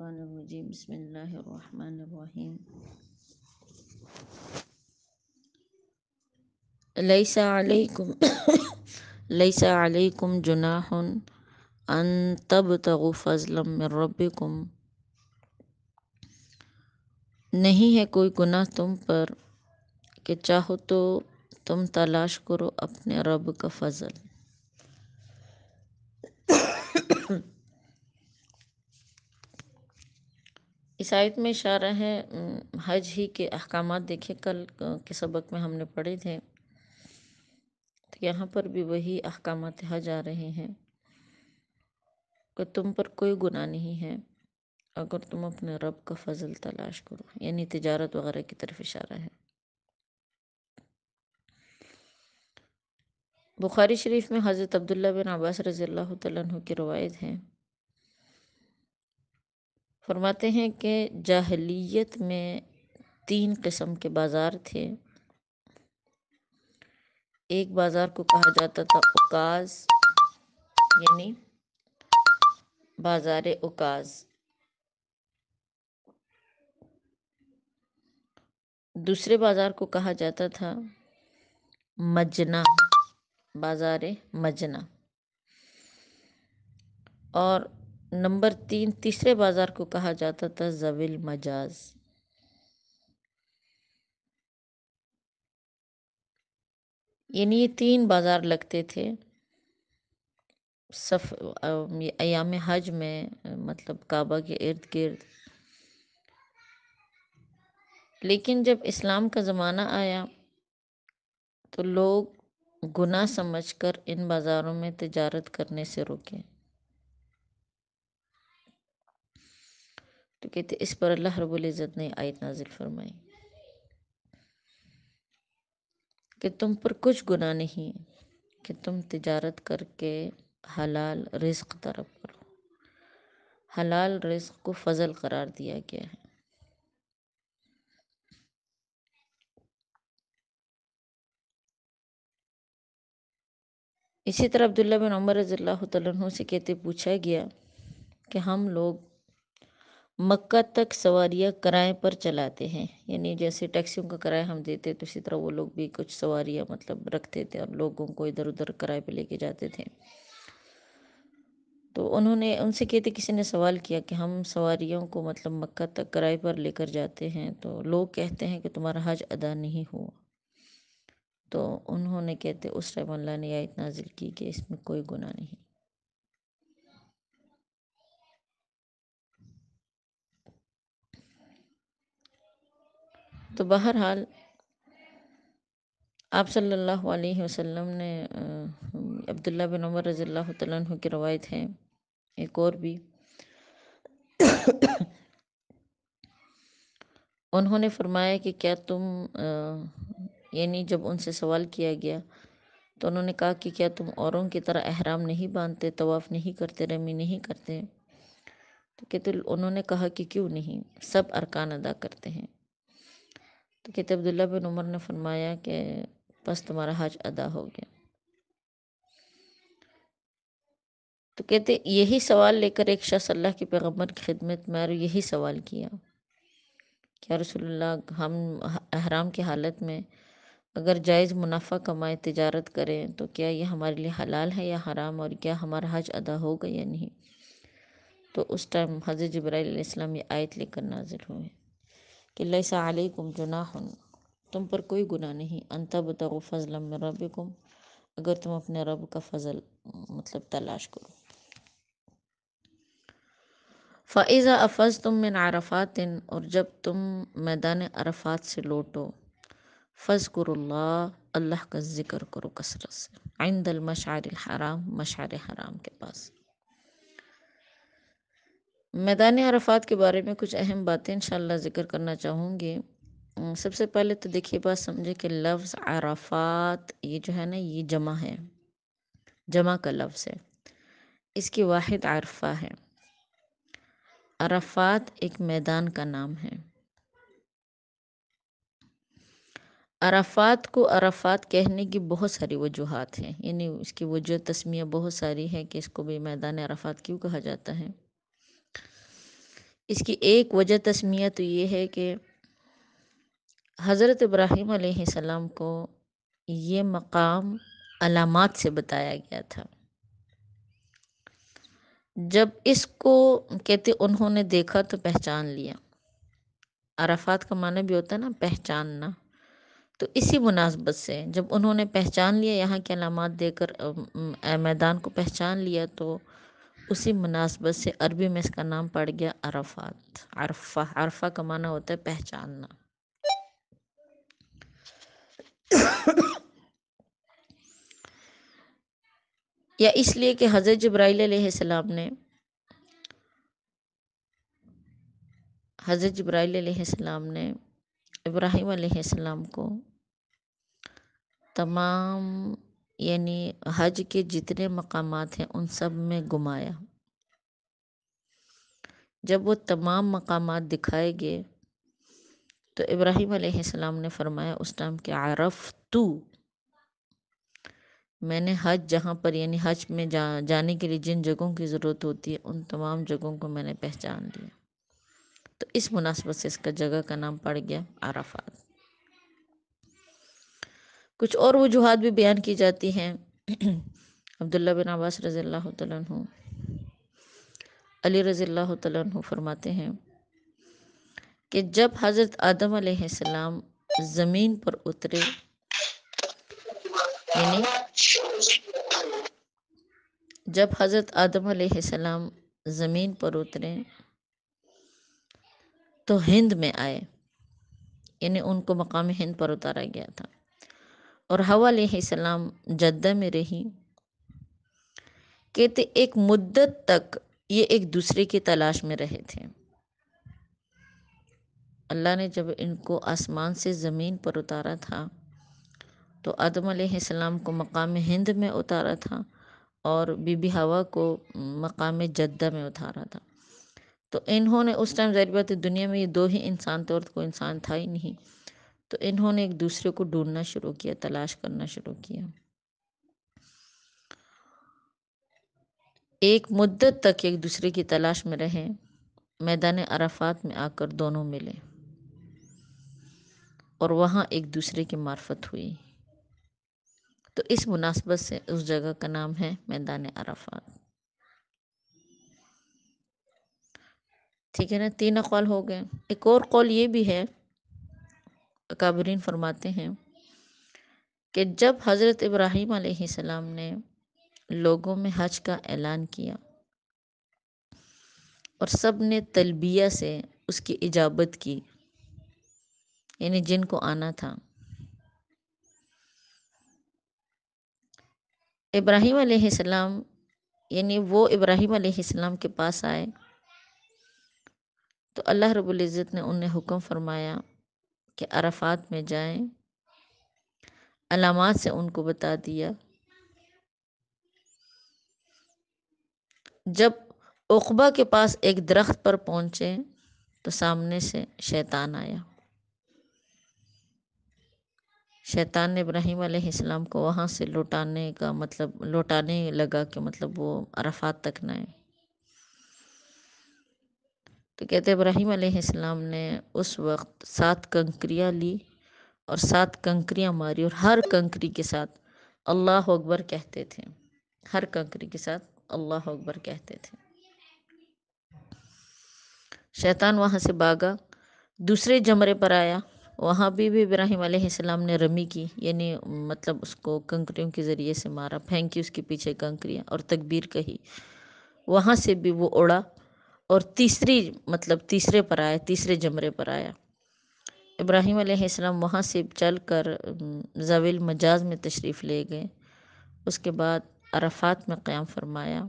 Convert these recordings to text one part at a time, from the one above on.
الشیطان الرجیم بسم اللہ الرحمن الرحیم لیس علیکم لیس علیکم جناح ان تبتغوا فضلا من ربکم، نہیں ہے کوئی گناہ تم پر کہ چاہو تو تم تلاش کرو اپنے رب کا فضل۔ اس آیت میں اشارہ ہے حج ہی کے احکامات۔ دیکھیں کل کے سبق میں ہم نے پڑھے تھے، تو یہاں پر بھی وہی احکامات حج آ رہے ہیں کہ تم پر کوئی گناہ نہیں ہے اگر تم اپنے رب کا فضل تلاش کرو، یعنی تجارت وغیرہ کی طرف اشارہ ہے۔ بخاری شریف میں حضرت عبداللہ بن عباس رضی اللہ تعالیٰ عنہ کی روایت ہے، فرماتے ہیں کہ جاہلیت میں 3 قسم کے بازار تھے۔ ایک بازار کو کہا جاتا تھا اوکاز، یعنی بازار اوکاز۔ دوسرے بازار کو کہا جاتا تھا مجنہ، بازار مجنہ۔ اور نمبر 3 تیسرے بازار کو کہا جاتا تھا ذوی المجاز۔ یعنی یہ 3 بازار لگتے تھے ایام حج میں، مطلب کعبہ کے ارد گرد۔ لیکن جب اسلام کا زمانہ آیا تو لوگ گناہ سمجھ کر ان بازاروں میں تجارت کرنے سے روکے۔ تو کہتے اس پر اللہ رب العزت نے آیت نازل فرمائی کہ تم پر کچھ گناہ نہیں کہ تم تجارت کر کے حلال رزق طلب کرو۔ حلال رزق کو فضل قرار دیا گیا ہے۔ اسی طرح عبداللہ بن عمر رضی اللہ تعالیٰ عنہ سے کہتے پوچھا گیا کہ ہم لوگ مکہ تک سواریاں کرائے پر چلاتے ہیں، یعنی جیسے ٹیکسیوں کا کرایہ ہم دیتے تو اسی طرح وہ لوگ بھی کچھ سواریاں مطلب رکھتے تھے اور لوگوں کو ادھر ادھر کرائے پہ لے کے جاتے تھے۔ تو انہوں نے ان سے کہتے کسی نے سوال کیا کہ ہم سواریوں کو مطلب مکہ تک کرائے پر لے کر جاتے ہیں تو لوگ کہتے ہیں کہ تمہارا حج ادا نہیں ہوا۔ تو انہوں نے کہتے اس ٹائم اللہ نے آیت نازل کی کہ اس میں کوئی گناہ نہیں۔ تو بہرحال آپ صلی اللہ علیہ وسلم نے عبداللہ بن عمر رضی اللہ تعالیٰ عنہ کی روایت ہے ایک اور بھی، انہوں نے فرمایا کہ کیا تم یعنی جب ان سے سوال کیا گیا تو انہوں نے کہا کہ کیا تم اوروں کی طرح احرام نہیں باندھتے، طواف نہیں کرتے، رمی نہیں کرتے؟ تو کہتے انہوں نے کہا کہ کیوں نہیں، سب ارکان ادا کرتے ہیں۔ تو کہتے عبداللہ بن عمر نے فرمایا کہ بس تمہارا حج ادا ہو گیا۔ تو کہتے یہی سوال لے کر ایک شخص اللہ کے پیغمبر کی خدمت میں اور یہی سوال کیا کہ یا رسول اللہ، ہم احرام کی حالت میں اگر جائز منافع کمائے تجارت کریں تو کیا یہ ہمارے لیے حلال ہے یا حرام، اور کیا ہمارا حج ادا ہوگا یا نہیں؟ تو اس ٹائم حضرت جبرائیل علیہ السلام یہ آیت لے کر نازل ہوئے کہ لیس علیکم جناح، تم پر کوئی گناہ نہیں، ان تبتغوا فضلا من ربکم، اگر تم اپنے رب کا فضل مطلب تلاش کرو۔ فَإِذَا أَفَضْتُم مِّنْ عَرَفَاتٍ، اور جب تم میدان عرفات سے لوٹو، فَاذْكُرُوا اللَّهَ، اللہ کا ذکر کرو کثرت سے، عند المشعر الحرام، مشعر حرام کے پاس۔ میدان عرفات کے بارے میں کچھ اہم باتیں انشاءاللہ ذکر کرنا چاہوں گی۔ سب سے پہلے تو دیکھیے بات سمجھے کہ لفظ عرفات یہ جو ہے نا یہ جمع ہے، جمع کا لفظ ہے، اس کی واحد عرفہ ہے۔ عرفات ایک میدان کا نام ہے۔ عرفات کو عرفات کہنے کی بہت ساری وجوہات ہیں، یعنی اس کی وجہ تسمیہ بہت ساری ہے کہ اس کو بھی میدان عرفات کیوں کہا جاتا ہے۔ اس کی ایک وجہ تسمیہ تو یہ ہے کہ حضرت ابراہیم علیہ السلام کو یہ مقام علامات سے بتایا گیا تھا. جب اس کو کہتے انہوں نے دیکھا تو پہچان لیا. عرفات کا معنی بھی ہوتا ہے نا پہچاننا. تو اسی مناسبت سے جب انہوں نے پہچان لیا، یہاں کے علامات دے کر میدان کو پہچان لیا، تو اسی مناسبت سے عربی میں اس کا نام پڑ گیا عرفات. عرفہ کا معنی ہوتا ہے پہچاننا. یا اس لیے کہ حضرت جبرائیل علیہ السلام نے ابراہیم علیہ السلام کو تمام یعنی حج کے جتنے مقامات ہیں ان سب میں گھمایا. جب وہ تمام مقامات دکھائے گئے تو ابراہیم علیہ السلام نے فرمایا اس ٹائم کہ عرفتو، میں نے حج جہاں پر یعنی حج میں جانے کے لیے جن جگہوں کی ضرورت ہوتی ہے ان تمام جگہوں کو میں نے پہچان لیا. تو اس مناسبت سے اس کا جگہ کا نام پڑ گیا عرفات. کچھ اور وجوہات بھی بیان کی جاتی ہیں. عبداللہ بن عباس رضی اللہ تعالیٰ عنہ، علی رضی اللہ تعالیٰ عنہ فرماتے ہیں کہ جب حضرت آدم علیہ السلام زمین پر اترے، یعنی جب حضرت آدم علیہ السلام زمین پر اترے تو ہند میں آئے، یعنی ان کو مقام ہند پر اتارا گیا تھا. اور حوا علیہ السلام جدہ میں رہی. کہتے ایک مدت تک یہ ایک دوسرے کی تلاش میں رہے تھے. اللہ نے جب ان کو آسمان سے زمین پر اتارا تھا تو آدم علیہ السلام کو مقام ہند میں اتارا تھا اور بی بی حوا کو مقام جدہ میں اتارا تھا. تو انہوں نے اس ٹائم ظاہر بات ہے دنیا میں یہ دو ہی انسان تھے اور کوئی انسان تھا ہی نہیں. تو انہوں نے ایک دوسرے کو ڈھونڈنا شروع کیا، تلاش کرنا شروع کیا. ایک مدت تک ایک دوسرے کی تلاش میں رہے. میدان عرفات میں آ کر دونوں ملے اور وہاں ایک دوسرے کی معرفت ہوئی. تو اس مناسبت سے اس جگہ کا نام ہے میدان عرفات. ٹھیک ہے نا، 3 اقوال ہو گئے. ایک اور قول یہ بھی ہے، اکابرین فرماتے ہیں کہ جب حضرت ابراہیم علیہ السلام نے لوگوں میں حج کا اعلان کیا اور سب نے تلبیہ سے اس کی اجابت کی، یعنی جن کو آنا تھا، ابراہیم علیہ السلام یعنی وہ ابراہیم علیہ السلام کے پاس آئے تو اللہ رب العزت نے انہیں حکم فرمایا کہ عرفات میں جائیں. علامات سے ان کو بتا دیا. جب عقبہ کے پاس ایک درخت پر پہنچے تو سامنے سے شیطان آیا. شیطان نے ابراہیم علیہ السلام کو وہاں سے لوٹانے لگا کہ مطلب وہ عرفات تک نہ آئے. تو کہتے ابراہیم علیہ السلام نے اس وقت 7 کنکریاں لی اور 7 کنکریاں ماری اور ہر کنکری کے ساتھ اللہ اکبر کہتے تھے. ہر کنکری کے ساتھ اللہ اکبر کہتے تھے. شیطان وہاں سے بھاگا، دوسرے جمرے پر آیا. وہاں بھی ابراہیم علیہ السلام نے رمی کی، یعنی مطلب اس کو کنکریوں کے ذریعے سے مارا، پھینکی اس کے پیچھے کنکریاں اور تکبیر کہی. وہاں سے بھی وہ اڑا اور تیسرے پر آیا، تیسرے جمرے پر آیا. ابراہیم علیہ السلام وہاں سے چل کر ذوی المجاز میں تشریف لے گئے. اس کے بعد عرفات میں قیام فرمایا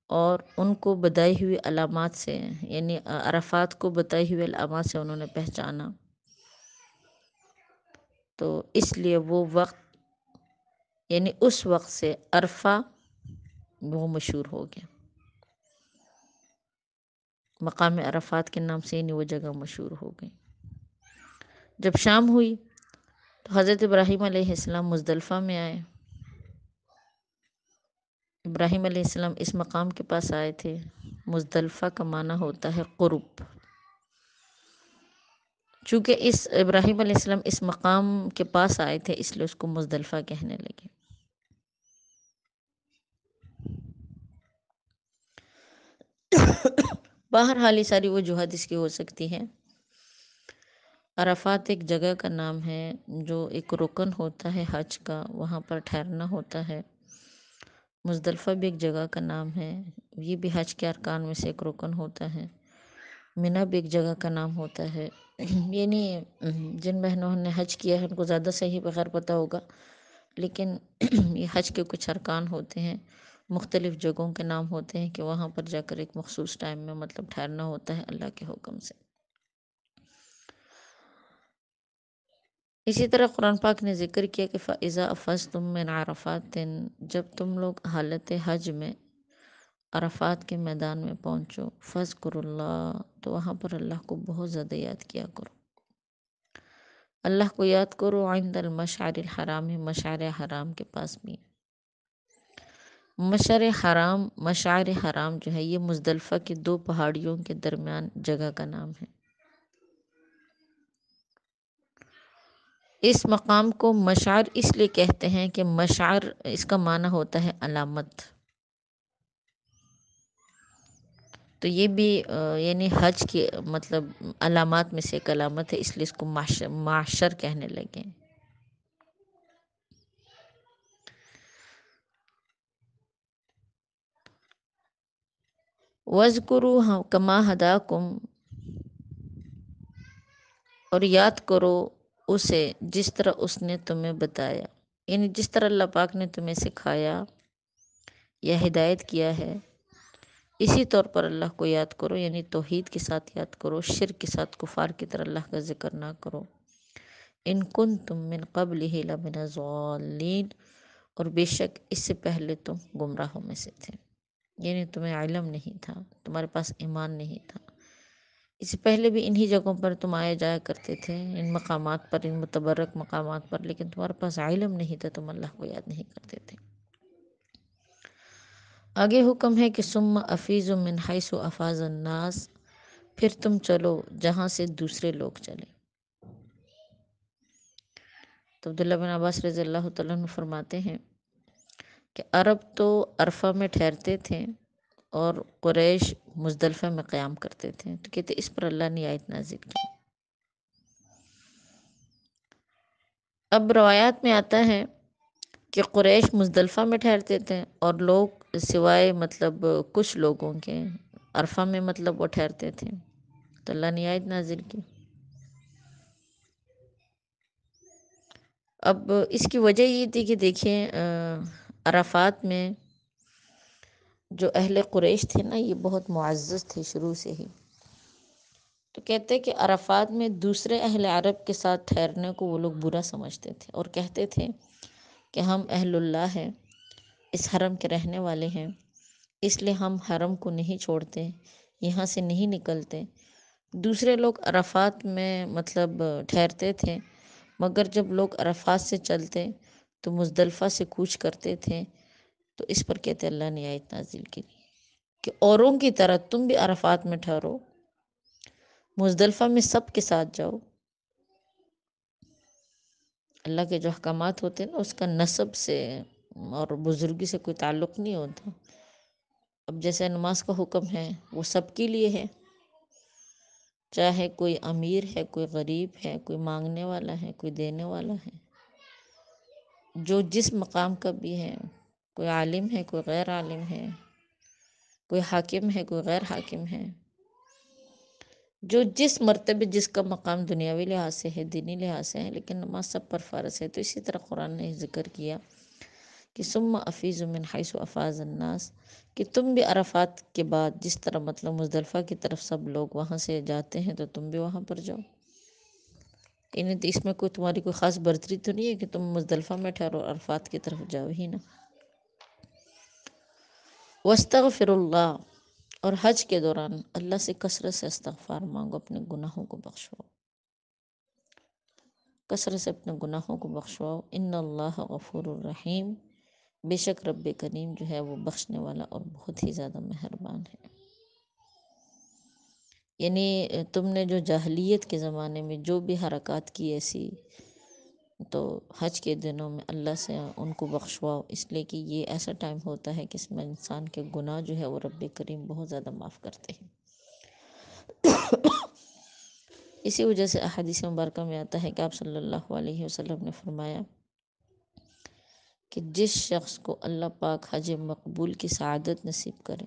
اور ان کو بتائی ہوئی علامات سے، یعنی عرفات کو بتائی ہوئی علامات سے انہوں نے پہچانا. تو اس لیے وہ وقت یعنی اس وقت سے عرفہ وہ مشہور ہو گیا. مقام عرفات کے نام سے وہ جگہ مشہور ہو گئی. جب شام ہوئی تو حضرت ابراہیم علیہ السلام مزدلفہ میں آئے. ابراہیم علیہ السلام اس مقام کے پاس آئے تھے. مزدلفہ کا معنی ہوتا ہے قرب. چونکہ اس ابراہیم علیہ السلام اس مقام کے پاس آئے تھے اس لیے اس کو مزدلفہ کہنے لگے. بہرحال یہ ساری وجوہات اس کی ہو سکتی ہیں. عرفات ایک جگہ کا نام ہے جو ایک رکن ہوتا ہے حج کا، وہاں پر ٹھہرنا ہوتا ہے. مزدلفہ بھی ایک جگہ کا نام ہے، یہ بھی حج کے ارکان میں سے ایک رکن ہوتا ہے. منی بھی ایک جگہ کا نام ہوتا ہے. یعنی جن بہنوں نے حج کیا ہے ان کو زیادہ صحیح بغیر پتہ ہوگا، لیکن یہ حج کے کچھ ارکان ہوتے ہیں، مختلف جگہوں کے نام ہوتے ہیں کہ وہاں پر جا کر ایک مخصوص ٹائم میں مطلب ٹھہرنا ہوتا ہے اللہ کے حکم سے. اسی طرح قرآن پاک نے ذکر کیا کہ فَإِذَا أَفَضْتُم مِّنْ عَرَفَاتٍ، جب تم لوگ حالت حج میں عرفات کے میدان میں پہنچو، فَاذْكُرُوا اللَّهَ، تو وہاں پر اللہ کو بہت زیادہ یاد کیا کرو. اللہ کو یاد کرو عند المشعر الحرام، مشعر حرام کے پاس بھی. مشعر حرام جو ہے یہ مزدلفہ کی دو پہاڑیوں کے درمیان جگہ کا نام ہے. اس مقام کو مشعر اس لیے کہتے ہیں کہ مشعر اس کا معنی ہوتا ہے علامت. تو یہ بھی یعنی حج کی مطلب علامات میں سے ایک علامت ہے، اس لیے اس کو معشر کہنے لگے. وَاذْكُرُوا كَمَا هَدَاكُمْ، اور یاد کرو اسے جس طرح اس نے تمہیں بتایا. یعنی جس طرح اللہ پاک نے تمہیں سکھایا یا ہدایت کیا ہے، اسی طور پر اللہ کو یاد کرو. یعنی توحید کے ساتھ یاد کرو، شرک کے ساتھ کفار کی طرح اللہ کا ذکر نہ کرو. ان کنتم من قبلہ لمن الضالین، اور بے شک اس سے پہلے تم گمراہوں میں سے تھے. یعنی تمہیں علم نہیں تھا، تمہارے پاس ایمان نہیں تھا. اس سے پہلے بھی انہی جگہوں پر تم آئے جایا کرتے تھے، ان مقامات پر، ان متبرک مقامات پر، لیکن تمہارے پاس علم نہیں تھا، تم اللہ کو یاد نہیں کرتے تھے. آگے حکم ہے کہ ثم افیضوا من حیث افاض الناس، پھر تم چلو جہاں سے دوسرے لوگ چلے. تو عبداللہ بن عباس رضی اللہ تعالیٰ عنہ فرماتے ہیں کہ عرب تو عرفہ میں ٹھہرتے تھے اور قریش مزدلفہ میں قیام کرتے تھے. تو کہتے اس پر اللہ نے آیت نازل کی. اب روایات میں آتا ہے کہ قریش مزدلفہ میں ٹھہرتے تھے اور لوگ سوائے مطلب کچھ لوگوں کے عرفہ میں مطلب وہ ٹھہرتے تھے. تو اللہ نے آیت نازل کی. اب اس کی وجہ یہ تھی کہ دیکھیں عرفات میں جو اہل قریش تھے نا، یہ بہت معزز تھے شروع سے ہی. تو کہتے کہ عرفات میں دوسرے اہل عرب کے ساتھ ٹھہرنے کو وہ لوگ برا سمجھتے تھے اور کہتے تھے کہ ہم اہل اللہ ہیں، اس حرم کے رہنے والے ہیں، اس لیے ہم حرم کو نہیں چھوڑتے، یہاں سے نہیں نکلتے. دوسرے لوگ عرفات میں مطلب ٹھہرتے تھے، مگر جب لوگ عرفات سے چلتے تو مزدلفہ سے کوچ کرتے تھے. تو اس پر کہتے اللہ نے آیت نازل کی کہ اوروں کی طرح تم بھی عرفات میں ٹھہرو، مزدلفہ میں سب کے ساتھ جاؤ. اللہ کے جو احکامات ہوتے ہیں نا، اس کا نسب سے اور بزرگی سے کوئی تعلق نہیں ہوتا. اب جیسے نماز کا حکم ہے وہ سب کے لیے ہے، چاہے کوئی امیر ہے، کوئی غریب ہے، کوئی مانگنے والا ہے، کوئی دینے والا ہے، جو جس مقام کا بھی ہے، کوئی عالم ہے، کوئی غیر عالم ہے، کوئی حاکم ہے، کوئی غیر حاکم ہے، جو جس مرتبے جس کا مقام دنیاوی لحاظ سے ہے، دینی لحاظ سے ہے، لیکن نماز سب پر فرض ہے. تو اسی طرح قرآن نے ذکر کیا کہ ثم افیضوا من حیث افاض الناس، کہ تم بھی عرفات کے بعد جس طرح مطلب مزدلفہ کی طرف سب لوگ وہاں سے جاتے ہیں تو تم بھی وہاں پر جاؤ. انہیں تو اس میں کوئی تمہاری کوئی خاص برتری تو نہیں ہے کہ تم مزدلفہ میں ٹھہرو عرفات کی طرف جاؤ ہی نا. واستغفر اللہ، اور حج کے دوران اللہ سے کثرت سے استغفار مانگو، اپنے گناہوں کو بخشو، کثرت سے اپنے گناہوں کو بخشواؤ. ان اللہ غفور الرحیم، بے شک رب کریم جو ہے وہ بخشنے والا اور بہت ہی زیادہ مہربان ہے۔ یعنی تم نے جو جاہلیت کے زمانے میں جو بھی حرکات کی ایسی، تو حج کے دنوں میں اللہ سے ان کو بخشواؤ، اس لیے کہ یہ ایسا ٹائم ہوتا ہے کہ اس میں انسان کے گناہ جو ہے وہ رب کریم بہت زیادہ معاف کرتے ہیں۔ اسی وجہ سے احادیث مبارکہ میں آتا ہے کہ آپ صلی اللہ علیہ وسلم نے فرمایا کہ جس شخص کو اللہ پاک حج مقبول کی سعادت نصیب کرے،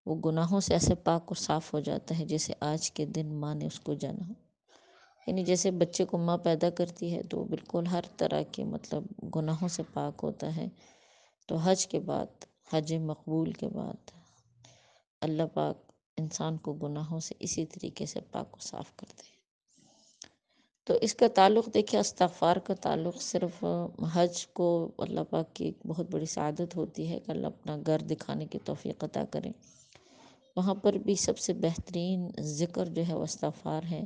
وہ گناہوں سے ایسے پاک و صاف ہو جاتا ہے جیسے آج کے دن ماں نے اس کو جانا ہو۔ یعنی جیسے بچے کو ماں پیدا کرتی ہے تو وہ بالکل ہر طرح کے گناہوں سے پاک ہوتا ہے، تو حج کے بعد، حج مقبول کے بعد اللہ پاک انسان کو گناہوں سے اسی طریقے سے پاک و صاف کرتے ہیں۔ تو اس کا تعلق دیکھیں، استغفار کا تعلق صرف حج کو اللہ پاک کی ایک بہت بڑی سعادت ہوتی ہے کہ اللہ اپنا گھر دکھانے کی توفیق عطا کریں، وہاں پر بھی سب سے بہترین ذکر جو ہے وہ استغفار ہے۔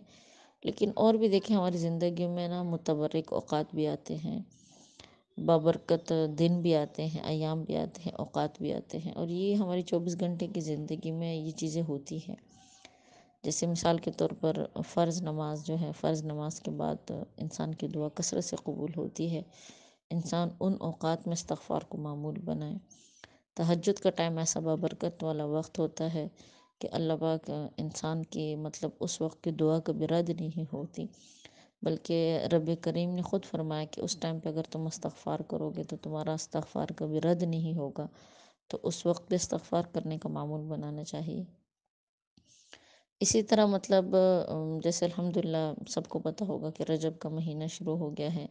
لیکن اور بھی دیکھیں ہماری زندگی میں متبرک اوقات بھی آتے ہیں، بابرکت دن بھی آتے ہیں، ایام بھی آتے ہیں، اوقات بھی آتے ہیں، اور یہ ہماری 24 گھنٹے کی زندگی میں یہ چیزیں ہوتی ہیں۔ جیسے مثال کے طور پر فرض نماز جو ہے، فرض نماز کے بعد انسان کی دعا کثرت سے قبول ہوتی ہے۔ انسان ان اوقات میں استغفار کو معمول بنائے۔ تہجد کا ٹائم ایسا بابرکت والا وقت ہوتا ہے کہ اللہ پاک انسان کی اس وقت کی دعا کبھی رد نہیں ہوتی، بلکہ رب کریم نے خود فرمایا کہ اس ٹائم پہ اگر تم استغفار کرو گے تو تمہارا استغفار کبھی رد نہیں ہوگا، تو اس وقت بھی استغفار کرنے کا معمول بنانا چاہیے۔ اسی طرح جیسے الحمدللہ سب کو پتہ ہوگا کہ رجب کا مہینہ شروع ہو گیا ہے۔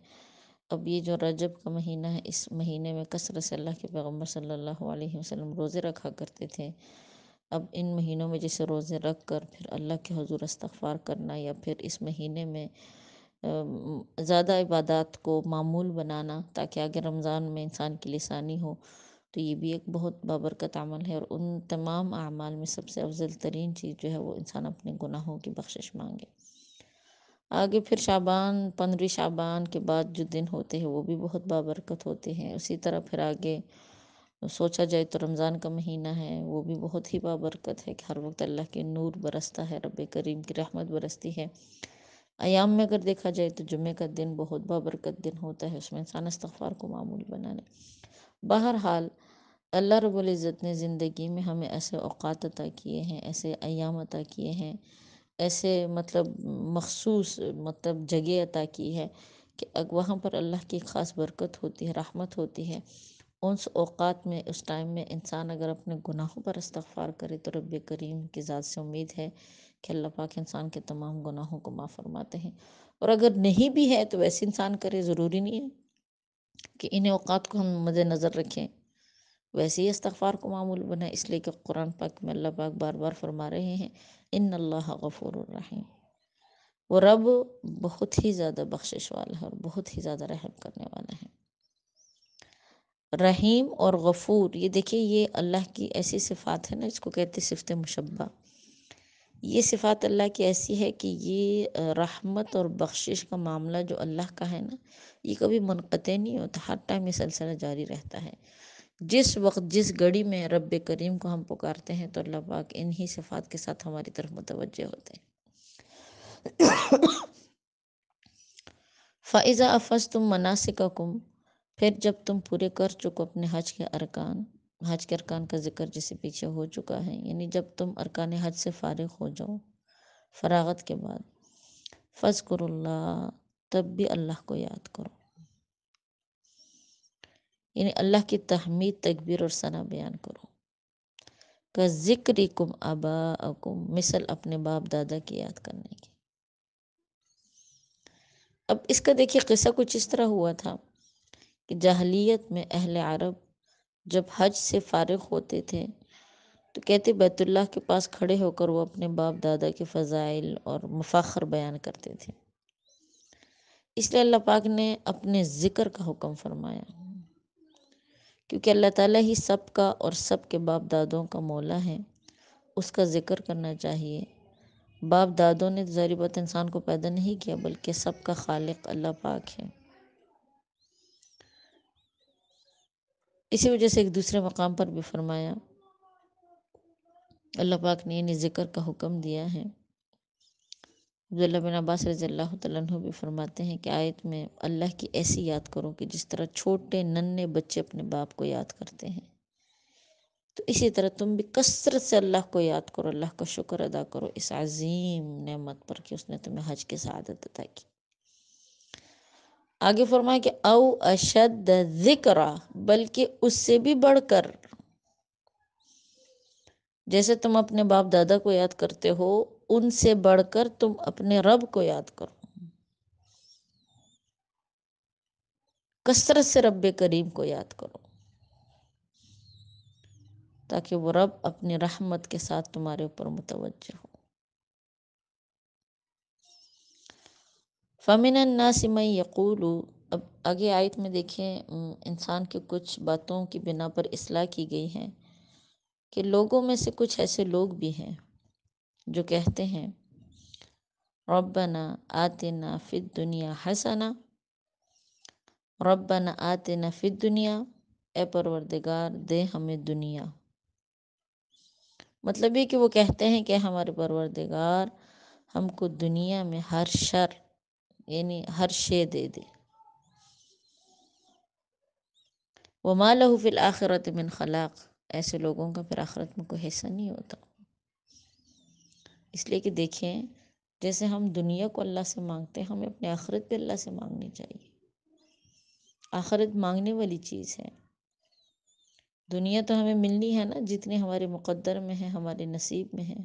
اب یہ جو رجب کا مہینہ ہے، اس مہینے میں کثرت سے اللہ کے پیغمبر صلی اللہ علیہ وسلم روزے رکھا کرتے تھے۔ اب ان مہینوں میں جیسے روزے رکھ کر پھر اللہ کے حضور استغفار کرنا، یا پھر اس مہینے میں زیادہ عبادات کو معمول بنانا تاکہ آگے رمضان میں انسان کی لسانی ہو، تو یہ بھی ایک بہت بابرکت عمل ہے۔ اور ان تمام اعمال میں سب سے افضل ترین چیز جو ہے وہ انسان اپنے گناہوں کی بخشش مانگے۔ آگے پھر شعبان، 15 شعبان کے بعد جو دن ہوتے ہیں وہ بھی بہت بابرکت ہوتے ہیں۔ اسی طرح پھر آگے سوچا جائے تو رمضان کا مہینہ ہے، وہ بھی بہت ہی بابرکت ہے کہ ہر وقت اللہ کے نور برستا ہے، رب کریم کی رحمت برستی ہے۔ ایام میں اگر دیکھا جائے تو جمعہ کا دن بہت بابرکت دن ہوتا ہے، اس میں انسان استغفار کو معمول بنانے۔ بہرحال اللہ رب العزت نے زندگی میں ہمیں ایسے اوقات عطا کیے ہیں، ایسے ایام عطا کیے ہیں، ایسے مخصوص جگہ عطا کی ہے کہ وہاں پر اللہ کی خاص برکت ہوتی ہے، رحمت ہوتی ہے۔ اس اوقات میں، اس ٹائم میں انسان اگر اپنے گناہوں پر استغفار کرے تو رب کریم کی ذات سے امید ہے کہ اللہ پاک انسان کے تمام گناہوں کو معاف فرماتے ہیں۔ اور اگر نہیں بھی ہے تو ویسے انسان کرے، ضروری نہیں ہے کہ انہیں اوقات کو ہم مد نظر رکھیں، ویسے ہی استغفار کو معمول بنائیں، اس لیے کہ قرآن پاک میں اللہ پاک بار بار فرما رہے ہیں ان اللہ غفور الرحیم، وہ رب بہت ہی زیادہ بخشش والا ہے اور بہت ہی زیادہ رحم کرنے والا ہے۔ رحیم اور غفور، یہ دیکھیں یہ اللہ کی ایسی صفات ہے اس کو کہتے ہیں صفت مشبہ۔ یہ صفات اللہ کی ایسی ہے کہ یہ رحمت اور بخشش کا معاملہ جو اللہ کا ہے یہ کبھی منقطع نہیں ہوتا، ہر ٹائم یہ سلسلہ جاری رہتا ہے۔ جس وقت، جس گھڑی میں رب کریم کو ہم پکارتے ہیں تو اللہ پاک انہی صفات کے ساتھ ہماری طرف متوجہ ہوتے ہیں۔ فَإِذَا أَفَضْتُم مَنَاسِكَكُمْ، پھر جب تم پورے کر چکو اپنے حج کے ارکان، حج کے ارکان کا ذکر جسے پیچھے ہو چکا ہے، یعنی جب تم ارکان حج سے فارغ ہو جاؤ، فراغت کے بعد، فَاذْكُرُوا اللَّهَ، تب بھی اللہ کو یاد کرو، یعنی اللہ کی تحمید، تکبیر اور ثنا بیان کرو۔ کَذِکْرِکُمْ آباءَکُمْ، مثل اپنے باپ دادا کی یاد کرنے کی۔ اب اس کا دیکھیے قصہ کچھ اس طرح ہوا تھا کہ جاہلیت میں اہل عرب جب حج سے فارغ ہوتے تھے تو کہتے بیت اللہ کے پاس کھڑے ہو کر وہ اپنے باپ دادا کے فضائل اور مفاخر بیان کرتے تھے۔ اس لیے اللہ پاک نے اپنے ذکر کا حکم فرمایا، کیونکہ اللہ تعالیٰ ہی سب کا اور سب کے باپ دادوں کا مولا ہے، اس کا ذکر کرنا چاہیے۔ باپ دادوں نے ظاہر بات انسان کو پیدا نہیں کیا، بلکہ سب کا خالق اللہ پاک ہے۔ اسی وجہ سے ایک دوسرے مقام پر بھی فرمایا، اللہ پاک نے انہیں ذکر کا حکم دیا ہے۔ عبداللہ بن عباس رضی اللہ تعالیٰ عنہ بھی فرماتے ہیں کہ آیت میں اللہ کی ایسی یاد کرو کہ جس طرح چھوٹے ننھے بچے اپنے باپ کو یاد کرتے ہیں، تو اسی طرح تم بھی کثرت سے اللہ کو یاد کرو، اللہ کا شکر ادا کرو اس عظیم نعمت پر کہ اس نے تمہیں حج کی سعادت عطا کی۔ آگے فرمایا کہ او اشد ذکرا، بلکہ اس سے بھی بڑھ کر، جیسے تم اپنے باپ دادا کو یاد کرتے ہو، ان سے بڑھ کر تم اپنے رب کو یاد کرو، کثرت سے رب کریم کو یاد کرو، تاکہ وہ رب اپنی رحمت کے ساتھ تمہارے اوپر متوجہ ہو۔ فَمِنَ النَّاسِ مَن يَقُولُ، اب آگے آیت میں دیکھیں انسان کی کچھ باتوں کی بنا پر اصلاح کی گئی ہے کہ لوگوں میں سے کچھ ایسے لوگ بھی ہیں جو کہتے ہیں ربنا آتنا فی الدنیا حسنہ، ربنا آتنا فی الدنیا، اے پروردگار دے ہمیں دنیا۔ مطلب یہ کہ وہ کہتے ہیں کہ ہمارے پروردگار ہم کو دنیا میں ہر شر، یعنی ہر شے دے دے۔ وَمَا لَهُ فِي الْآخِرَةِ مِنْ خَلَاقٍ، ایسے لوگوں کا پھر آخرت میں کوئی حصہ نہیں ہوتا۔ اس لیے کہ دیکھیں، جیسے ہم دنیا کو اللہ سے مانگتے ہیں، ہمیں اپنے آخرت بھی اللہ سے مانگنی چاہیے۔ آخرت مانگنے والی چیز ہے۔ دنیا تو ہمیں ملنی ہے نا، جتنی ہمارے مقدر میں ہے، ہمارے نصیب میں ہے،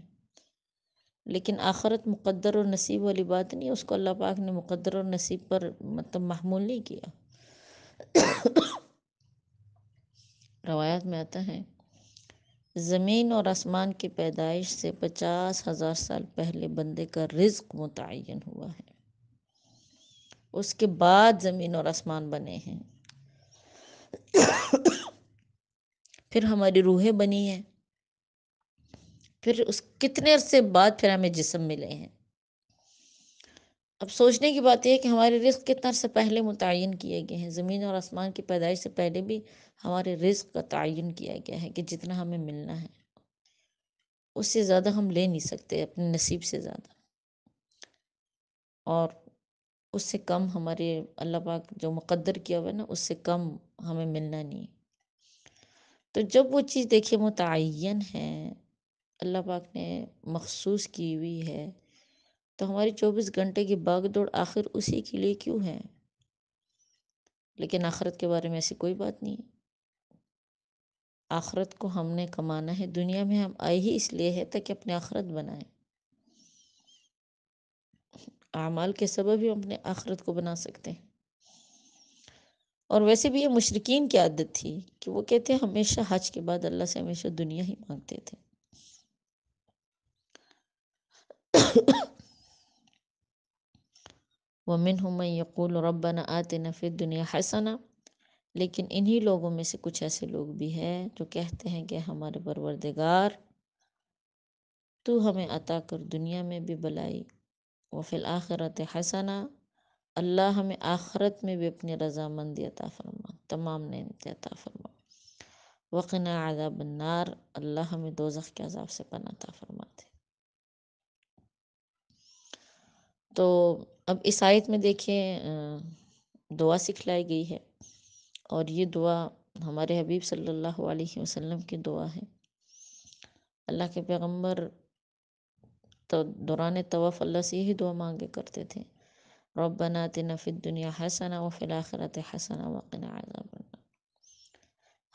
لیکن آخرت مقدر اور نصیب والی بات نہیں، اس کو اللہ پاک نے مقدر اور نصیب پر مطلب محمول نہیں کیا۔ روایات میں آتا ہے زمین اور آسمان کی پیدائش سے 50,000 سال پہلے بندے کا رزق متعین ہوا ہے، اس کے بعد زمین اور آسمان بنے ہیں، پھر ہماری روحیں بنی ہیں، پھر اس کتنے عرصے بعد پھر ہمیں جسم ملے ہیں۔ اب سوچنے کی بات یہ ہے کہ ہمارے رزق کتنا عرصہ پہلے متعین کیے گئے ہیں، زمین اور آسمان کی پیدائش سے پہلے بھی ہمارے رزق کا تعین کیا گیا ہے کہ جتنا ہمیں ملنا ہے اس سے زیادہ ہم لے نہیں سکتے، اپنے نصیب سے زیادہ، اور اس سے کم ہمارے اللہ پاک جو مقدر کیا ہوا ہے نا، اس سے کم ہمیں ملنا نہیں۔ تو جب وہ چیز دیکھیے متعین ہے، اللہ پاک نے مخصوص کی ہوئی ہے، تو ہماری 24 گھنٹے کی باغ دوڑ آخر اسی کے لیے کیوں ہے؟ لیکن آخرت کے بارے میں ایسی کوئی بات نہیں ہے۔ آخرت کو ہم نے کمانا ہے، دنیا میں ہم آئے ہی اس لیے ہے تاکہ اپنے آخرت بنائیں، اعمال کے سبب ہی ہم اپنے آخرت کو بنا سکتے ہیں۔ اور ویسے بھی یہ مشرکین کی عادت تھی کہ وہ کہتے ہیں ہمیشہ حج کے بعد اللہ سے ہمیشہ دنیا ہی مانگتے تھے۔ وَمِنْهُمْ مَنْ يَقُولُ رَبَّنَا آتِنَا فِي الدُّنْيَا حَسَنَةً، لیکن انہی لوگوں میں سے کچھ ایسے لوگ بھی ہیں جو کہتے ہیں کہ ہمارے پروردگار تو ہمیں عطا کر دنیا میں بھی بلائی، وفی الآخرۃ حسنہ، اللہ ہمیں آخرت میں بھی اپنی رضامندی عطا فرما، تمام نعمتیں عطا فرما، وقنا عذاب النار، اللہ ہمیں دوزخ کے عذاب سے پناہ عطا فرما دے۔ تو اب اس آیت میں دیکھیں دعا سکھلائی گئی ہے، اور یہ دعا ہمارے حبیب صلی اللہ علیہ وسلم کی دعا ہے۔ اللہ کے پیغمبر تو دوران طواف اللہ سے یہی دعا مانگے کرتے تھے، ربنا آتنا فی الدنیا حسنہ وفی الآخرۃ حسنہ وقنا عذاب النار۔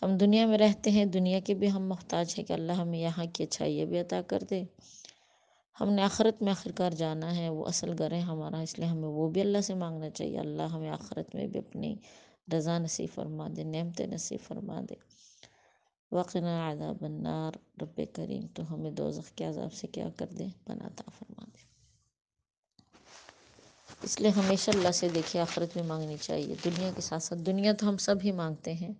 ہم دنیا میں رہتے ہیں، دنیا کے بھی ہم محتاج ہیں کہ اللہ ہمیں یہاں کی اچھائیاں بھی عطا کر دے، ہم نے آخرت میں آخرکار جانا ہے، وہ اصل گھر ہے ہمارا، اس لیے ہمیں وہ بھی اللہ سے مانگنا چاہیے، اللہ ہمیں آخرت میں بھی اپنی رضا نصیب فرما دے، نعمتیں نصیب فرما دے، وقنا عذاب النار، رب کریم تو ہمیں دوزخ کے عذاب سے کیا کر دے، پناہ عطا فرما دے۔ اس لیے ہمیشہ اللہ سے دیکھیں آخرت میں مانگنی چاہیے، دنیا کے ساتھ ساتھ، دنیا تو ہم سب ہی مانگتے ہیں،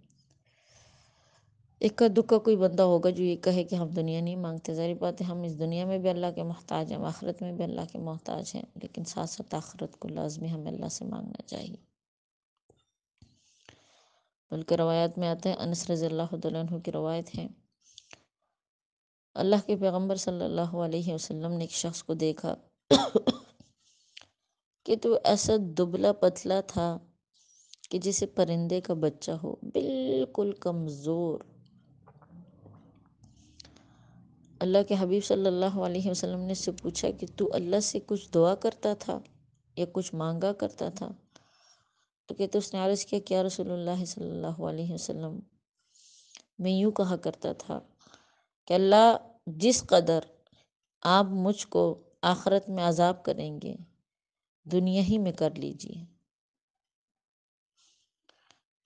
اکا دکا کوئی بندہ ہوگا جو یہ کہے کہ ہم دنیا نہیں مانگتے، ظاہر بات ہے ہم اس دنیا میں بھی اللہ کے محتاج ہیں، آخرت میں بھی اللہ کے محتاج ہیں، لیکن ساتھ ساتھ آخرت کو لازمی ہمیں اللہ سے مانگنا چاہیے۔ بلکہ روایات میں آتا ہے، انس رضی اللہ تعالیٰ عنہ کی روایت ہے، اللہ کے پیغمبر صلی اللہ علیہ وسلم نے ایک شخص کو دیکھا کہ تو ایسا دبلا پتلا تھا کہ جیسے پرندے کا بچہ ہو، بالکل کمزور۔ اللہ کے حبیب صلی اللہ علیہ وسلم نے اس سے پوچھا کہ تو اللہ سے کچھ دعا کرتا تھا یا کچھ مانگا کرتا تھا؟ تو کہتے اس نے عرض کیا کہ یا رسول اللہ صلی اللہ علیہ وسلم، میں یوں کہا کرتا تھا کہ اللہ، جس قدر آپ مجھ کو آخرت میں عذاب کریں گے دنیا ہی میں کر لیجیے۔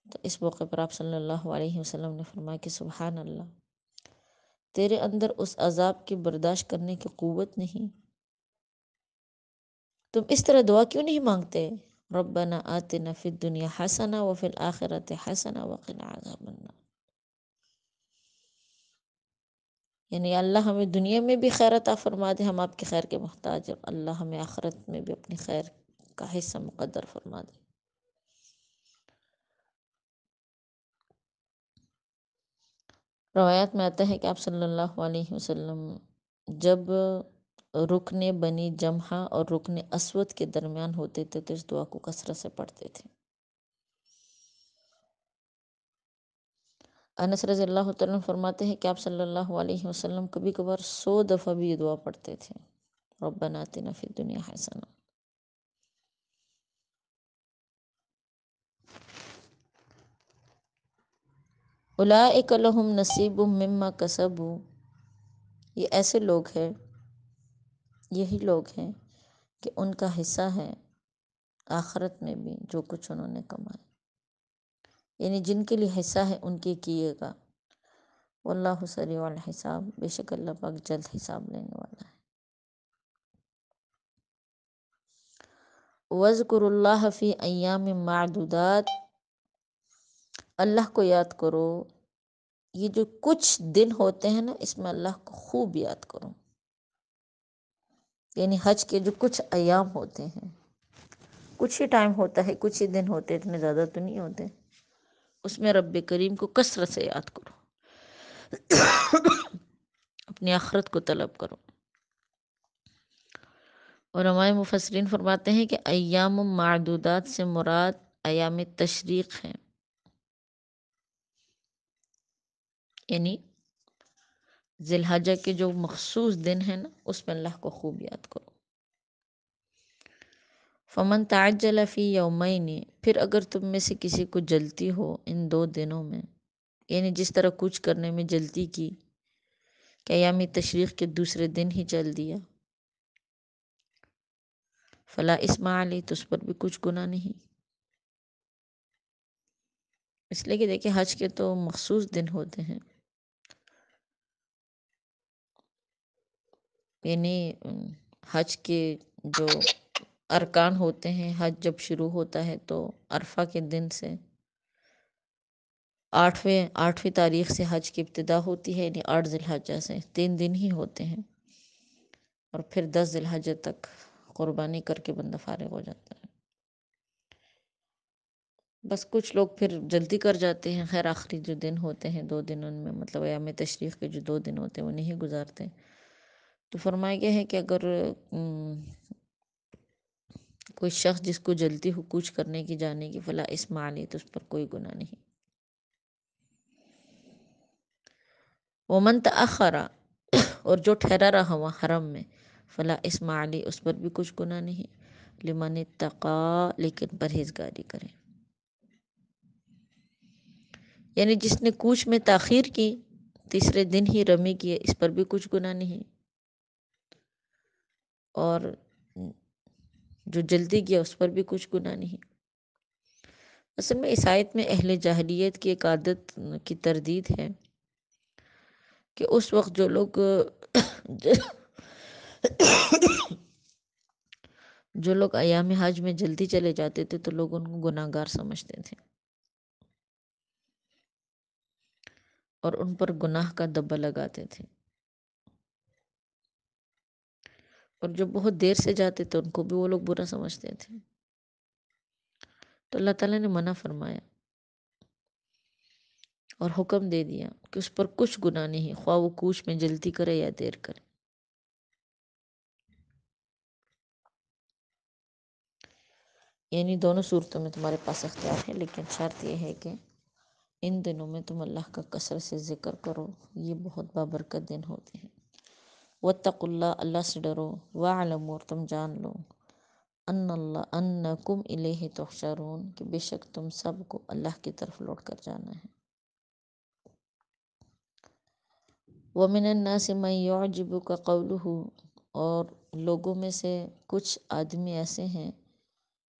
تو اس موقع پر آپ صلی اللہ علیہ وسلم نے فرمایا کہ سبحان اللہ، تیرے اندر اس عذاب کی برداشت کرنے کی قوت نہیں، تم اس طرح دعا کیوں نہیں مانگتے؟ ربنا آتنا فی الدنیا حسنہ وفی الآخرۃ حسنہ وقنا عذاب النار، یعنی اللہ ہمیں دنیا میں بھی خیر عطا فرما دے، ہم آپ کے خیر کے محتاج ہیں، اللہ ہمیں آخرت میں بھی اپنی خیر کا حصہ مقدر فرما دے۔ روایات میں آتا ہے کہ آپ صلی اللہ علیہ وسلم جب رکن بنی جمحہ اور رکن اسود کے درمیان ہوتے تھے تو اس دعا کو کثرت سے پڑھتے تھے۔ انس رضی اللہ تعالیٰ عنہ فرماتے ہیں کہ آپ صلی اللہ علیہ وسلم کبھی کبھار 100 دفعہ بھی یہ دعا پڑھتے تھے، ربنا آتنا فی الدنیا حسنہ۔ اولئک لہم نصیب مما کسبوا، یہ ایسے لوگ ہیں، یہی لوگ ہیں کہ ان کا حصہ ہے آخرت میں بھی جو کچھ انہوں نے کمایا، یعنی جن کے لیے حصہ ہے ان کے کیے گا۔ واللہ سریع الحساب، بے شک اللہ پاک جلد حساب لینے والا ہے۔ وَاذْكُرُوا اللَّهَ فِي أَيَّامٍ مَّعْدُودَاتٍ، اللہ کو یاد کرو، یہ جو کچھ دن ہوتے ہیں نا اس میں اللہ کو خوب یاد کرو، یعنی حج کے جو کچھ ایام ہوتے ہیں، کچھ ہی ٹائم ہوتا ہے، کچھ ہی دن ہوتے، اتنے زیادہ تو نہیں ہوتے، اس میں رب کریم کو کثرت سے یاد کرو، اپنی آخرت کو طلب کرو۔ اور ہمارے مفسرین فرماتے ہیں کہ ایام معدودات سے مراد ایام تشریق ہیں، یعنی ذی الحجہ کے جو مخصوص دن ہیں نا اس میں اللہ کو خوب یاد کرو۔ فمن تعجل فی یومین، پھر اگر تم میں سے کسی کو جلتی ہو ان 2 دنوں میں، یعنی جس طرح کچھ کرنے میں جلدی کی کہ ایام تشریق کے دوسرے دن ہی چل دیا، فلا اثم علیہ، تو اس پر بھی کچھ گناہ نہیں، اس لیے کہ دیکھیں حج کے تو مخصوص دن ہوتے ہیں، یعنی حج کے جو ارکان ہوتے ہیں، حج جب شروع ہوتا ہے تو عرفہ کے دن سے 8ویں تاریخ سے حج کی ابتدا ہوتی ہے، یعنی 8 ذی الحجہ سے 3 دن ہی ہوتے ہیں، اور پھر 10 ذی الحجہ تک قربانی کر کے بندہ فارغ ہو جاتا ہے۔ بس کچھ لوگ پھر جلدی کر جاتے ہیں، خیر آخری جو دن ہوتے ہیں 2 دن ان میں، مطلب ایام تشریق کے جو 2 دن ہوتے ہیں وہ نہیں گزارتے، تو فرمایا گیا ہے کہ اگر کوئی شخص جس کو جلدی ہو کچھ کرنے کی جانے کی، فلا اسم علیہ، تو اس پر کوئی گناہ نہیں۔ ومن تأخر، اور جو ٹھہرا رہا ہوا حرم میں، فلا اسم علیہ، اس پر بھی کچھ گناہ نہیں، لمن اتقا، لیکن پرہیزگاری کرے، یعنی جس نے کوچ میں تاخیر کی، تیسرے دن ہی رمی کی، اس پر بھی کچھ گناہ نہیں، اور جو جلدی کیا اس پر بھی کچھ گناہ نہیں۔ اصل میں اس آیت میں اہل جاہلیت کی ایک عادت کی تردید ہے کہ اس وقت جو لوگ ایام حج میں جلدی چلے جاتے تھے تو لوگ ان کو گناہ گار سمجھتے تھے اور ان پر گناہ کا دبا لگاتے تھے، اور جو بہت دیر سے جاتے تھے ان کو بھی وہ لوگ برا سمجھتے تھے۔ تو اللہ تعالیٰ نے منع فرمایا اور حکم دے دیا کہ اس پر کچھ گناہ نہیں، خواہ وہ کوچ میں جلدی کرے یا دیر کرے۔ یعنی دونوں صورتوں میں تمہارے پاس اختیار ہے، لیکن شرط یہ ہے کہ ان دنوں میں تم اللہ کا کثرت سے ذکر کرو، یہ بہت بابرکت دن ہوتے ہیں۔ واتقوا اللہ، اللہ سے ڈرو، واعلموا، اور تم جان لو، انکم الیہ تحشرون، کہ بے شک تم سب کو اللہ کی طرف لوٹ کر جانا ہے۔ ومن الناس من یعجبک قولہ، اور لوگوں میں سے کچھ آدمی ایسے ہیں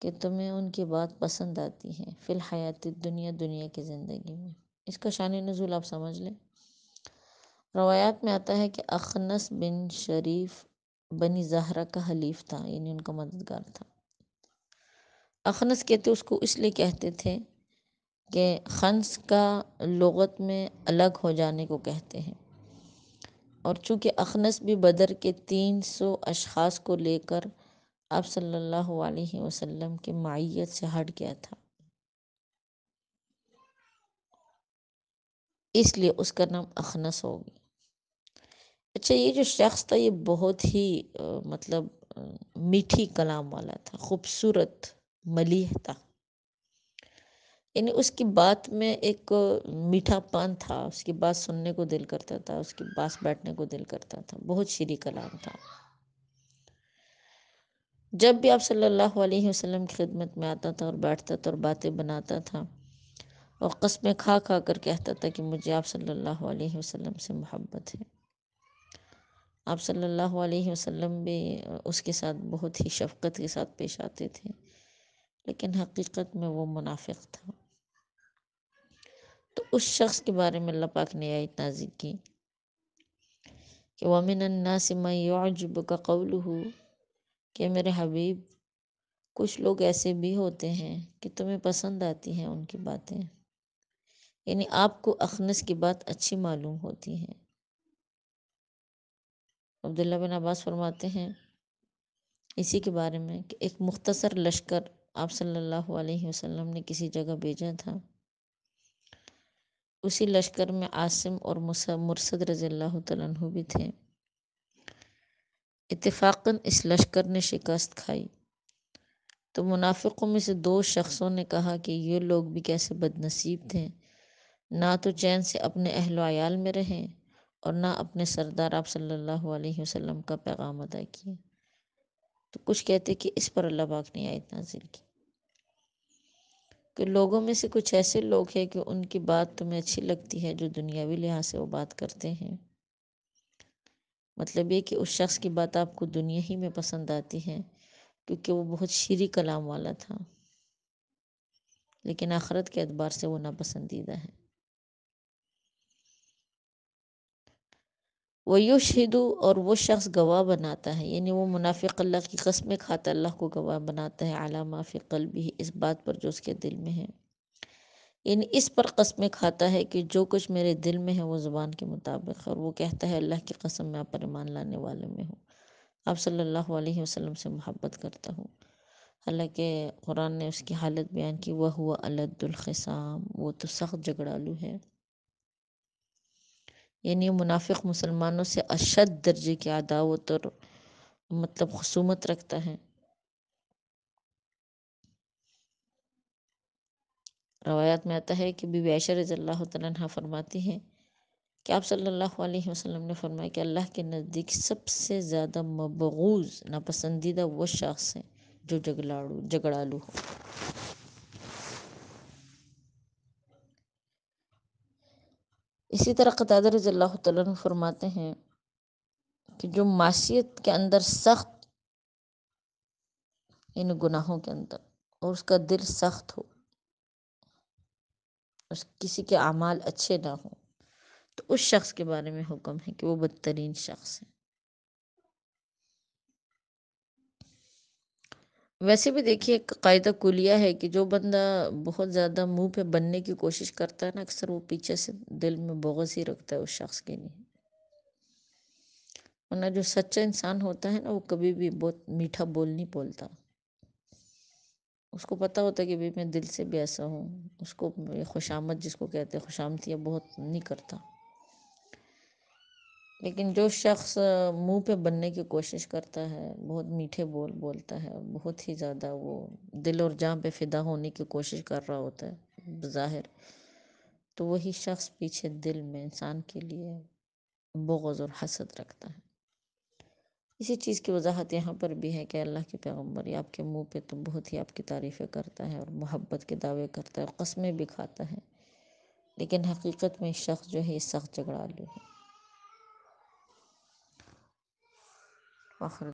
کہ تمہیں ان کی بات پسند آتی ہے، فی الحیات الدنیا، دنیا کی زندگی میں۔ اس کا شان نزول آپ سمجھ لیں۔ روایات میں آتا ہے کہ اخنس بن شریف بنی زہرہ کا حلیف تھا، یعنی ان کا مددگار تھا۔ اخنس کہتے اس کو اس لیے کہتے تھے کہ خنس کا لغت میں الگ ہو جانے کو کہتے ہیں، اور چونکہ اخنس بھی بدر کے 300 اشخاص کو لے کر آپ صلی اللہ علیہ وسلم کی معیت سے ہٹ گیا تھا، اس لیے اس کا نام اخنس ہو گیا۔ اچھا، یہ جو شخص تھا یہ بہت ہی مطلب میٹھی کلام والا تھا، خوبصورت، ملیح تھا، یعنی اس کی بات میں ایک میٹھا پان تھا، اس کی بات سننے کو دل کرتا تھا، اس کے پاس بیٹھنے کو دل کرتا تھا، بہت شیریں کلام تھا۔ جب بھی آپ صلی اللہ علیہ وسلم کی خدمت میں آتا تھا اور بیٹھتا تھا اور باتیں بناتا تھا، اور قسمیں کھا کھا کر کہتا تھا کہ مجھے آپ صلی اللہ علیہ وسلم سے محبت ہے۔ آپ صلی اللہ علیہ وسلم بھی اس کے ساتھ بہت ہی شفقت کے ساتھ پیش آتے تھے، لیکن حقیقت میں وہ منافق تھا۔ تو اس شخص کے بارے میں اللہ پاک نے آیت نازل کی کہ وَمِنَ النَّاسِ مَن يُعْجِبُكَ قَوْلُهُ، کہ میرے حبیب کچھ لوگ ایسے بھی ہوتے ہیں کہ تمہیں پسند آتی ہیں ان کی باتیں، یعنی آپ کو اخنس کی بات اچھی معلوم ہوتی ہے۔ عبداللہ بن عباس فرماتے ہیں اسی کے بارے میں کہ ایک مختصر لشکر آپ صلی اللہ علیہ وسلم نے کسی جگہ بھیجا تھا، اسی لشکر میں عاصم اور مرثد رضی اللہ تعالیٰ عنہ بھی تھے۔ اتفاقاً اس لشکر نے شکست کھائی، تو منافقوں میں سے 2 شخصوں نے کہا کہ یہ لوگ بھی کیسے بد نصیب تھے، نہ تو چین سے اپنے اہل و عیال میں رہیں اور نہ اپنے سردار آپ صلی اللہ علیہ وسلم کا پیغام ادا کیے۔ تو کچھ کہتے کہ اس پر اللہ پاک نے آیت نازل کی کہ لوگوں میں سے کچھ ایسے لوگ ہیں کہ ان کی بات تمہیں اچھی لگتی ہے جو دنیاوی لحاظ سے وہ بات کرتے ہیں، مطلب یہ کہ اس شخص کی بات آپ کو دنیا ہی میں پسند آتی ہے کیونکہ وہ بہت شیریں کلام والا تھا، لیکن آخرت کے اعتبار سے وہ ناپسندیدہ ہے۔ وَيُشْهِدُ، اور وہ شخص گواہ بناتا ہے، یعنی وہ منافق اللہ کی قسمیں کھاتا اللہ کو گواہ بناتا ہے، عَلَى مَا فِي قَلْبِهِ، اس بات پر جو اس کے دل میں ہے، یعنی اس پر قسمیں کھاتا ہے کہ جو کچھ میرے دل میں ہے وہ زبان کے مطابق ہے، اور وہ کہتا ہے اللہ کی قسم میں آپ پر ایمان لانے والے میں ہوں، آپ صلی اللہ علیہ وسلم سے محبت کرتا ہوں، حالانکہ قرآن نے اس کی حالت بیان کی وَهُوَ أَلَدُّ الْخِصَامِ، وہ تو سخت جھگڑالو ہے، یعنی منافق مسلمانوں سے اشد درجے کی عداوت اور مطلب خصومت رکھتا ہے۔ روایات میں آتا ہے کہ بی بی عائشہ رضی اللہ تعالیٰ عنہ فرماتی ہیں کہ آپ صلی اللہ علیہ وسلم نے فرمایا کہ اللہ کے نزدیک سب سے زیادہ مبغوض، ناپسندیدہ وہ شخص ہے جو جھگڑالو ہو۔ اسی طرح قتادہ رضی اللہ تعالیٰ عنہ فرماتے ہیں کہ جو معصیت کے اندر سخت، ان گناہوں کے اندر، اور اس کا دل سخت ہو، اس کسی کے اعمال اچھے نہ ہوں، تو اس شخص کے بارے میں حکم ہے کہ وہ بدترین شخص ہے۔ ویسے بھی دیکھیے ایک قاعدہ کلیہ ہے کہ جو بندہ بہت زیادہ منہ پہ بننے کی کوشش کرتا ہے نا، اکثر وہ پیچھے سے دل میں بغض ہی رکھتا ہے اس شخص کے لیے، ورنہ جو سچا انسان ہوتا ہے نا وہ کبھی بھی بہت میٹھا بول نہیں بولتا۔ اس کو پتہ ہوتا ہے کہ بھی میں دل سے بھی ایسا ہوں، اس کو یہ خوشامد جس کو کہتے ہیں، خوشامدیاں بہت نہیں کرتا۔ لیکن جو شخص منہ پہ بننے کی کوشش کرتا ہے، بہت میٹھے بول بولتا ہے، بہت ہی زیادہ وہ دل اور جان پہ فدا ہونے کی کوشش کر رہا ہوتا ہے بظاہر، تو وہی شخص پیچھے دل میں انسان کے لیے بغض اور حسد رکھتا ہے۔ اسی چیز کی وضاحت یہاں پر بھی ہے کہ اللہ کے پیغمبر یہ آپ کے منہ پہ تو بہت ہی آپ کی تعریفیں کرتا ہے اور محبت کے دعوے کرتا ہے اور قسمیں بھی کھاتا ہے، لیکن حقیقت میں شخص جو ہے یہ سخت جھگڑالو ہے۔ آخر